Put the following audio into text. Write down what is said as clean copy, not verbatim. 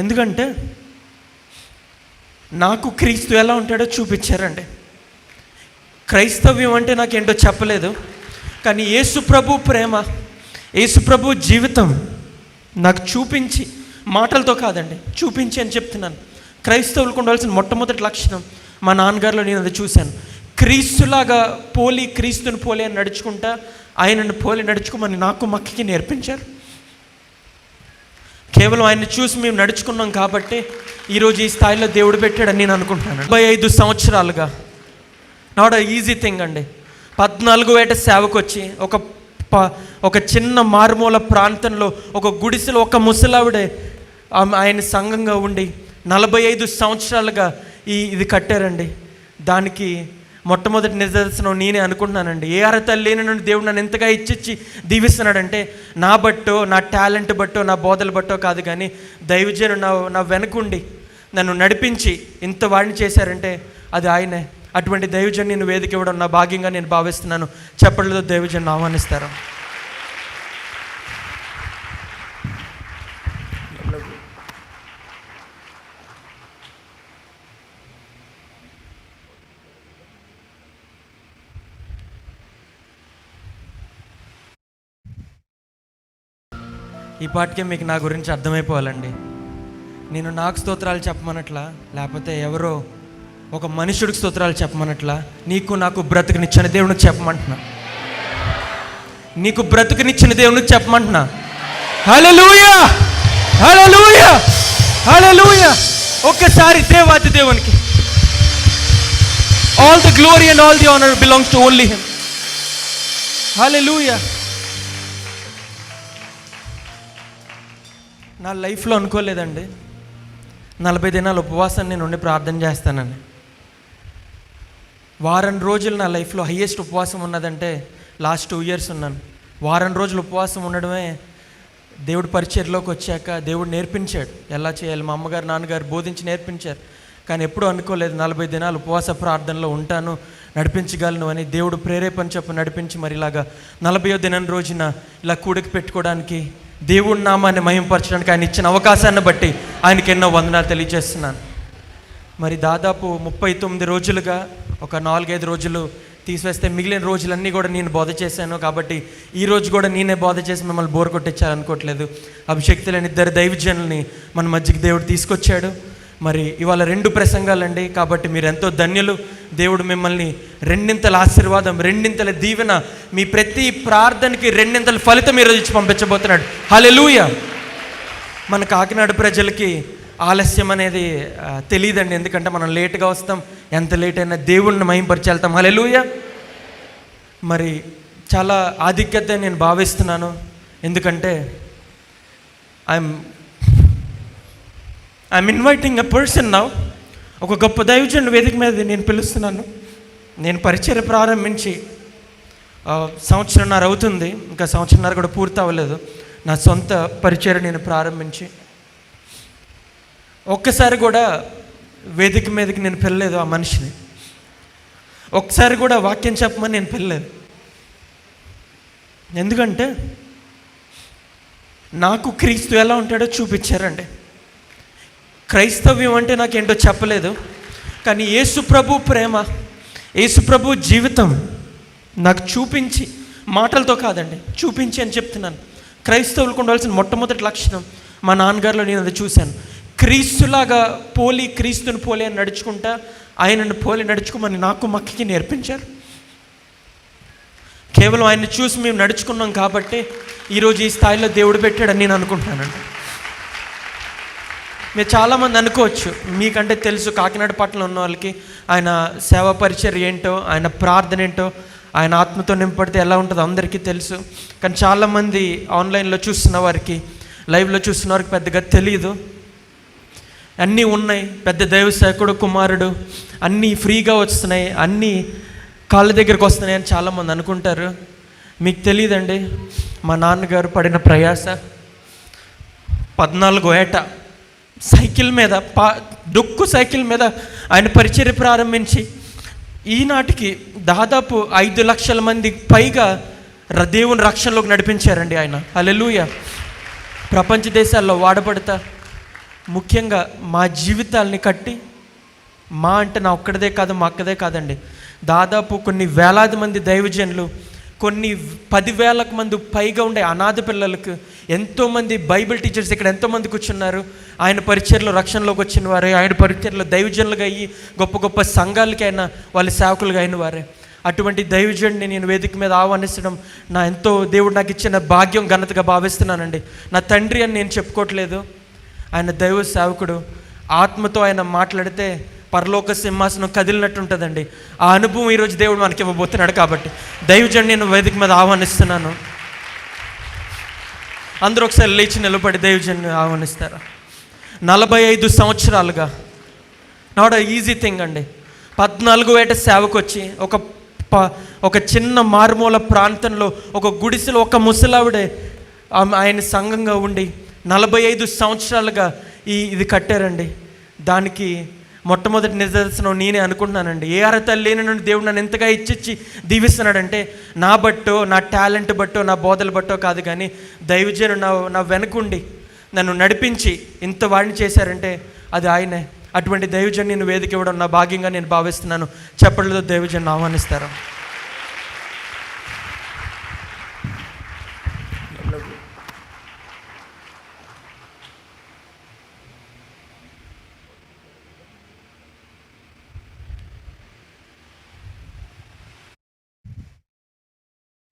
ఎందుకంటే నాకు క్రీస్తు ఎలా ఉంటాడో చూపించారండి. క్రైస్తవ్యం అంటే నాకేంటో చెప్పలేదు, కానీ యేసు ప్రభు ప్రేమ, యేసు ప్రభు జీవితం నాకు చూపించి, మాటలతో కాదండి, చూపించి అని చెప్తున్నాను. క్రైస్తవులకు ఉండాల్సిన మొట్టమొదటి లక్షణం మా నాన్నగారిలో నేను అది చూశాను. క్రీస్తులాగా క్రీస్తుని పోలి అని నడుచుకుంటా, ఆయనను పోలి నడుచుకోమని నాకు మక్కకి నేర్పించారు. కేవలం ఆయన్ని చూసి మేము నడుచుకున్నాం కాబట్టి ఈరోజు ఈ స్థాయిలో దేవుడు పెట్టాడని నేను అనుకుంటున్నాను. 25 సంవత్సరాలుగా నాట్ ఈజీ థింగ్ అండి. 14 ఏట సేవకు వచ్చి ఒక చిన్న మారుమూల ప్రాంతంలో ఒక గుడిసెలో ఒక ముసలావిడే ఆయన సంఘంగా ఉండి 45 సంవత్సరాలుగా ఇది కట్టారండి. దానికి మొట్టమొదటి నిదర్శనం నేనే అనుకుంటున్నానండి. ఏ అర్హత లేని నుండి దేవుడు నన్ను ఎంతగా ఇచ్చి దీవిస్తున్నాడంటే నా బట్టో, నా టాలెంట్ బట్టో, నా బోధల బట్టో కాదు, కానీ దైవజను నా వెనకుండి నన్ను నడిపించి ఇంత వాడిని చేశారంటే అది ఆయనే. అటువంటి దైవజన్ నేను వేదిక ఇవ్వడం నా భాగ్యంగా నేను భావిస్తున్నాను. చెప్పడంలో దైవజన్ ఆహ్వానిస్తారు. ఈ పాటికే మీకు నా గురించి అర్థమైపోవాలండి. నేను నాకు స్తోత్రాలు చెప్పమనట్లా, లేకపోతే ఎవరో ఒక మనుషుడికి స్తోత్రాలు చెప్పమనట్లా, నీకు నాకు బ్రతుకునిచ్చిన దేవునికి చెప్పమంటున్నా. నీకు బ్రతుకునిచ్చిన దేవునికి చెప్పమంటున్నా. హల్లెలూయా, హల్లెలూయా, హల్లెలూయా. ఒక్కసారి దేవాది దేవునికి all the glory and all the honour belongs to only him. Hallelujah. నా లైఫ్లో అనుకోలేదండి 40 దినాలు ఉపవాసాన్ని నేను ఉండి ప్రార్థన చేస్తానని. వారం రోజులు నా లైఫ్లో హయ్యెస్ట్ ఉపవాసం ఉన్నదంటే లాస్ట్ 2 years ఉన్నాను. వారం రోజులు ఉపవాసం ఉండడమే దేవుడు పరిచర్లోకి వచ్చాక దేవుడు నేర్పించాడు ఎలా చేయాలి. మా అమ్మగారు నాన్నగారు బోధించి నేర్పించారు. కానీ ఎప్పుడూ అనుకోలేదు 40 దినాలు ఉపవాస ప్రార్థనలో ఉంటాను, నడిపించగలను అని. దేవుడు ప్రేరేపణ చెప్పు నడిపించి మరి ఇలాగా 40వ దినం రోజున ఇలా కూడికి పెట్టుకోవడానికి, దేవుడి నామాన్ని మహింపరచడానికి ఆయన ఇచ్చిన అవకాశాన్ని బట్టి ఆయనకి ఎన్నో వందనాలు తెలియజేస్తున్నాను. మరి దాదాపు 39 రోజులుగా ఒక 4-5 రోజులు తీసివేస్తే మిగిలిన రోజులన్నీ కూడా నేను బోధ చేశాను. కాబట్టి ఈరోజు కూడా నేనే బోధ చేసి మిమ్మల్ని బోర్ కొట్టించాలనుకోవట్లేదు. అభిషేక్తి లేని 2 దైవజనుల్ని మన మధ్యకి దేవుడు తీసుకొచ్చాడు. మరి ఇవాళ 2 ప్రసంగాలండి. కాబట్టి మీరు ఎంతో ధన్యులు. దేవుడు మిమ్మల్ని 2 ఆశీర్వాదం, 2 దీవెన, మీ ప్రతి ప్రార్థనకి 2 ఫలితం ఈరోజు ఇచ్చి పంపించబోతున్నాడు. హల్లెలూయా. మన కాకినాడ ప్రజలకి ఆలస్యం అనేది తెలియదండి, ఎందుకంటే మనం లేట్గా వస్తాం. ఎంత లేట్ అయినా దేవుణ్ణి మహింపరిచి వెళ్తాం. హల్లెలూయా. మరి చాలా ఆధిక్యత నేను భావిస్తున్నాను, ఎందుకంటే I'm inviting a person now. ఒక గొప్ప దైవజనుడు వేదిక మీద నేను పిలుస్తున్నాను. నేను పరిచర్య ప్రారంభించి 1.5 సంవత్సరం అవుతుంది, ఇంకా 1.5 సంవత్సరం కూడా పూర్తి అవ్వలేదు. నా సొంత పరిచర్య నేను ప్రారంభించి ఒక్కసారి కూడా వేదిక మీదకి నేను పిలలేదు ఆ మనిషిని. ఒక్కసారి కూడా వాక్యం చెప్పమని నేను పిలలేదు. ఎందుకంటే నాకు క్రీస్తు ఎలా ఉంటాడో చూపించారండి. క్రైస్తవ్యం అంటే నాకేంటో చెప్పలేదు, కానీ యేసు ప్రభు ప్రేమ, యేసు ప్రభు జీవితం నాకు చూపించి, మాటలతో కాదండి, చూపించి అని చెప్తున్నాను. క్రైస్తవులకు ఉండాల్సిన మొట్టమొదటి లక్షణం మా నాన్నగారిలో నేను అది చూశాను. క్రీస్తులాగా క్రీస్తుని పోలి అని నడుచుకుంటా, ఆయనను పోలి నడుచుకోమని నాకు మక్కకి నేర్పించారు. కేవలం ఆయన్ని చూసి మేము నడుచుకున్నాం కాబట్టి ఈరోజు ఈ స్థాయిలో దేవుడు పెట్టాడని నేను అనుకుంటున్నానండి. మీరు చాలామంది అనుకోవచ్చు, మీకంటే తెలుసు కాకినాడ పట్టణంలో ఉన్న వాళ్ళకి ఆయన సేవా పరిచర్య ఏంటో, ఆయన ప్రార్థన ఏంటో, ఆయన ఆత్మతో నింపడితే ఎలా ఉంటుందో అందరికీ తెలుసు. కానీ చాలామంది ఆన్లైన్లో చూస్తున్న వారికి, లైవ్లో చూస్తున్న వారికి పెద్దగా తెలియదు. అన్నీ ఉన్నాయి, పెద్ద దైవ సేవకుడు కుమారుడు, అన్నీ ఫ్రీగా వస్తున్నాయి, అన్నీ కాళ్ళ దగ్గరికి వస్తున్నాయి అని చాలామంది అనుకుంటారు. మీకు తెలియదండి, మా నాన్నగారు పడిన ప్రయాస 14 ఏట సైకిల్ మీద, డొక్కు సైకిల్ మీద ఆయన పరిచర్య ప్రారంభించి ఈనాటికి దాదాపు 5 లక్షల మంది పైగా దేవుని రక్షణలోకి నడిపించారండి ఆయన. హల్లెలూయా. ప్రపంచ దేశాల్లో వాడబడతా ముఖ్యంగా మా జీవితాల్ని కట్టి, మా అంటే నా ఒక్కడిదే కాదు, మా అక్కదే కాదండి, దాదాపు కొన్ని వేలాది మంది దైవజనులు, కొన్ని 10,000 మంది పైగా ఉండే అనాథ పిల్లలకు, ఎంతోమంది బైబిల్ టీచర్స్ ఇక్కడ ఎంతోమంది కూర్చున్నారు. ఆయన పరిచర్లో రక్షణలోకి వచ్చిన వారే, ఆయన పరిచర్లో దైవజనులుగా అయ్యి గొప్ప గొప్ప సంఘాలకి అయినా వాళ్ళ సేవకులుగా అయిన వారే. అటువంటి దైవజనుడిని నేను వేదిక మీద ఆహ్వానించడం నా ఎంతో దేవుడు నాకు ఇచ్చిన భాగ్యం, ఘనతగా భావిస్తున్నానండి. నా తండ్రి అని నేను చెప్పుకోవట్లేదు, ఆయన దైవ సేవకుడు. ఆత్మతో ఆయన మాట్లాడితే పరలోక సింహాసనం కదిలినట్టు ఉంటుందండి. ఆ అనుభవం ఈరోజు దేవుడు మనకి ఇవ్వబోతున్నాడు. కాబట్టి దైవజనుడిని నేను వేదిక మీద ఆహ్వానిస్తున్నాను. అందరూ ఒకసారి లేచి నిలబడి దైవజనుడిని ఆహ్వానిస్తారు. 45 సంవత్సరాలుగా నాట్ ఈజీ థింగ్ అండి. 14 ఏట సేవకు వచ్చి ఒక చిన్న మారుమూల ప్రాంతంలో ఒక గుడిసెలో ఒక ముసలావిడే ఆయన సంఘంగా ఉండి 45 సంవత్సరాలుగా ఇది కట్టారండి. దానికి మొట్టమొదటి నిదర్శనం నేనే అనుకుంటున్నానండి. ఏ అర్హత లేని నుండి దేవుడు నన్ను ఎంతగా ఇచ్చిచ్చి దీవిస్తున్నాడంటే, నా బట్టో, నా టాలెంట్ బట్టో, నా బోధల బట్టో కాదు, కానీ దైవజనుడు నా వెనుకుండి నన్ను నడిపించి ఇంత వాడిని చేశారంటే అది ఆయనే. అటువంటి దైవజనుని వేదిక ఇవ్వడం నా భాగ్యంగా నేను భావిస్తున్నాను. చెప్పడంలో దైవజనుని ఆహ్వానిస్తారు.